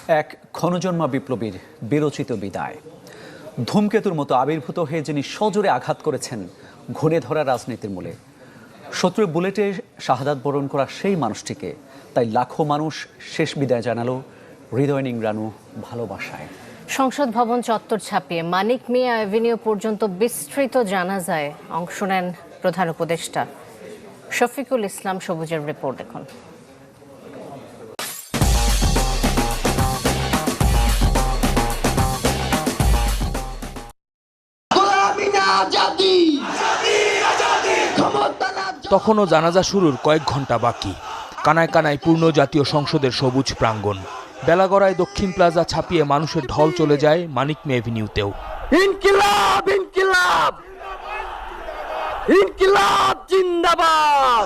এক ক্ষণজন্মা বিপ্লবীর বিরচিত বিদায়। ধূমকেতুর মতো আবির্ভূত হয়ে যিনি সজোরে আঘাত করেছেন ঘুণে ধরা রাজনীতির মূলে, শত্রুর বুলেটে শাহাদাত বরণ করা সেই মানুষটিকে তাই লাখো মানুষ শেষ বিদায় জানালো হৃদয় নিংড়ানো ভালোবাসায়। সংসদ ভবন চত্বর ছাপিয়ে মানিক মিয়া অ্যাভিনিউ পর্যন্ত বিস্তৃত জানাজায় অংশ নেন প্রধান উপদেষ্টা। শফিকুল ইসলাম সবুজের রিপোর্ট দেখুন। তখনও জানাজা শুরুর কয়েক ঘন্টা বাকি। কানায় কানায় পূর্ণ জাতীয় সংসদের সবুজ প্রাঙ্গণ। বেলাগড়ায় দক্ষিণ প্লাজা ছাপিয়ে মানুষের ঢল চলে যায় মানিক মিয়া এভিনিউতেও। ইনকিলাব ইনকিলাব ইনকিলাব জিন্দাবাদ।